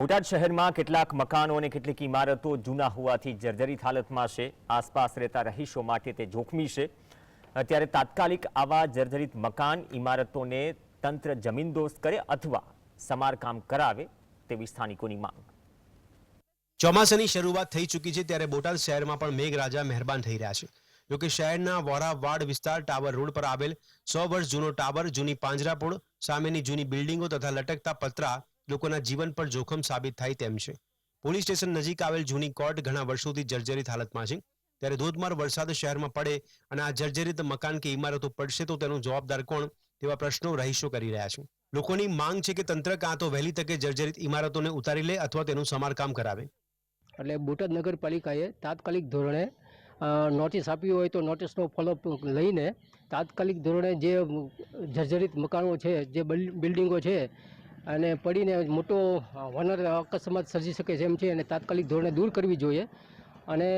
બોટાદ શહેરમાં કેટલાક મકાનો અને કેટલીક ઇમારતો જૂના હોવાથી જર્જરિત હાલતમાં છે। આસપાસ રહેતા રહીશો માટે તે જોખમી છે। ત્યારે તાત્કાલિક આવા જર્જરિત મકાન ઇમારતોને તંત્ર જમીનદોસ્ત કરે અથવા સમારકામ કરાવે તેવી સ્થાનિકોની માંગ। ચોમાસાની શરૂઆત થઈ ચૂકી છે ત્યારે બોટાદ શહેરમાં પણ મેઘરાજા મહેરબાન થઈ રહ્યા છે। જોકે શહેરના વોરાવાડ વિસ્તાર ટાવર રોડ પર આવેલ 100 વર્ષ જૂનો ટાવર, જૂની પાંજરાપોળ, સામેની જૂની બિલ્ડિંગો તથા લટકતા પતરા લોકોના જીવન પર જોખમ સાબિત થાય તેમ છે। પોલીસ સ્ટેશન નજીક આવેલ જૂની કોર્ટ ઘણા વર્ષોથી જર્જરિત હાલતમાં છે। ત્યારે ધોધમાર વરસાદ શહેરમાં પડે અને આ જર્જરિત મકાન કે ઇમારતો પડશે તો તેનો જવાબદાર કોણ તેવા પ્રશ્નો રહીશો કરી રહ્યા છે। લોકોની માંગ છે કે તંત્ર કાં તો વહેલી તકે જર્જરિત ઇમારતોને ઉતારી લે અથવા તેનું સમારકામ કરાવે। એટલે બોટાદ નગરપાલિકાએ તાત્કાલિક ધોરણે નોટિસ આપી હોય તો નોટિસનો ફોલોઅપ લઈને તાત્કાલિક ધોરણે જે જર્જરિત મકાનો છે, જે બિલ્ડિંગો છે અને પડીને મોટો વનર અકસ્માત સર્જી શકે છે એમ છે અને તાત્કાલિક ધોરણે દૂર કરવી જોઈએ અને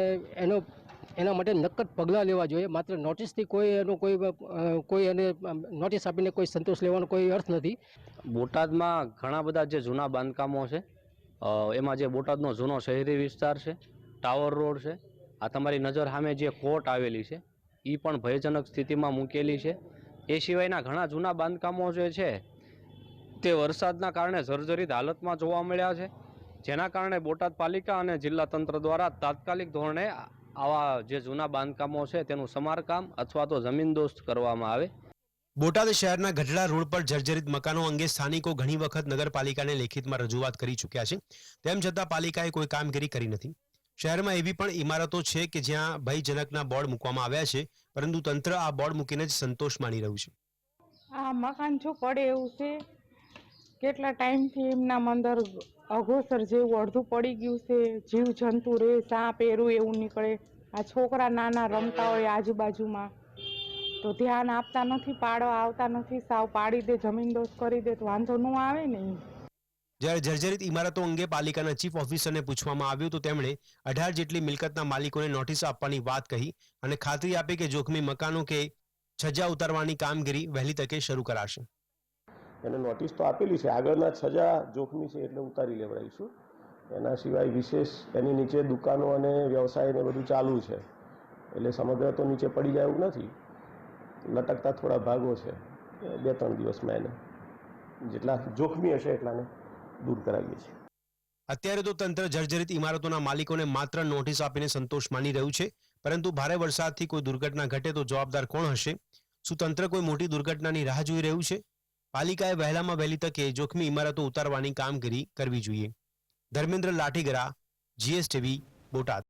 એના માટે નક્કર પગલાં લેવા જોઈએ। માત્ર નોટિસથી કોઈ એને નોટિસ આપીને કોઈ સંતોષ લેવાનો કોઈ અર્થ નથી। બોટાદમાં ઘણા બધા જે જૂના બાંધકામો છે, એમાં જે બોટાદનો જૂનો શહેરી વિસ્તાર છે, ટાવર રોડ છે, આ તમારી નજર સામે જે કોર્ટ આવેલી છે એ પણ ભયજનક સ્થિતિમાં મૂકેલી છે। એ સિવાયના ઘણા જૂના બાંધકામો જે છે તે વરસાદના કારણે જર્જરિત હાલતમાં જોવા મળ્યા છે, જેના કારણે બોટાદ પાલિકા અને જિલ્લા તંત્ર દ્વારા તાત્કાલિક ધોરણે આવા જે જૂના બાંધકામો છે તેનું સમારકામ અથવા તો જમીનદોસ્ત કરવામાં આવે। બોટાદ શહેરના ગઢડા રોડ પર જર્જરિત મકાનો અંગે સ્થાનિકો ઘણી વખત નગરપાલિકાને લેખિતમાં રજૂઆત કરી ચૂક્યા છે। તેમ છતાં પાલિકાએ કોઈ કામગીરી કરી નથી। શહેરમાં એવી પણ ઇમારતો છે કે જ્યાં ભયજનકના બોર્ડ મૂકવામાં આવ્યા છે, પરંતુ તંત્ર આ બોર્ડ મૂકીને જ સંતોષ માની રહ્યું છે। આ મકાન જો પડે એવું છે, કેટલા ટાઈમથી એમના અંદર અઘોસર જેવું અડધું પડી ગયું છે, જીવ જંતુ રે, સાપ એરું એવું નીકળે, આ છોકરા નાના રમતા હોય આજુબાજુમાં તો ધ્યાન આપતા નથી, પાડવા આવતા નથી, સાવ પાડી દે, જમીનદોસ્ત કરી દે તો વાંધો ન આવે ને। જ્યારે જર્જરિત ઇમારતો અંગે પાલિકાના ચીફ ઓફિસરને પૂછવામાં આવ્યું તો તેમણે 18 જેટલી મિલકતના માલિકોને નોટિસ આપવાની વાત કહી અને ખાતરી આપી કે જોખમી મકાનો કે છજ્જા ઉતારવાની કામગીરી વહેલી તકે શરૂ કરાશે। એને નોટિસ તો આપેલી છે, આગળના છજા જોખમી છે એટલે ઉતારી લેવડાવીશું। એના સિવાય વિશેષ એની નીચે દુકાનો અને વ્યવસાય ને બધું ચાલુ છે એટલે સમગ્ર તો નીચે પડી જાય એવું નથી, લટકતા થોડા ભાગો છે, 2-3 દિવસમાં એને જેટલા જોખમી હશે એટલાને દૂર કરાવીએ છીએ। અત્યારે તો તંત્ર જર્જરિત ઇમારતોના માલિકોને માત્ર નોટિસ આપીને સંતોષ માની રહ્યું છે, પરંતુ ભારે વરસાદથી કોઈ દુર્ઘટના ઘટે તો જવાબદાર કોણ હશે? શું તંત્ર કોઈ મોટી દુર્ઘટનાની રાહ જોઈ રહ્યું છે? પાલિકાએ વહેલામાં વહેલી તકે જોખમી ઇમારતો ઉતારવાની કામગીરી કરવી જોઈએ। ધર્મેન્દ્ર લાઠીગરા, GSTV, બોટાદ।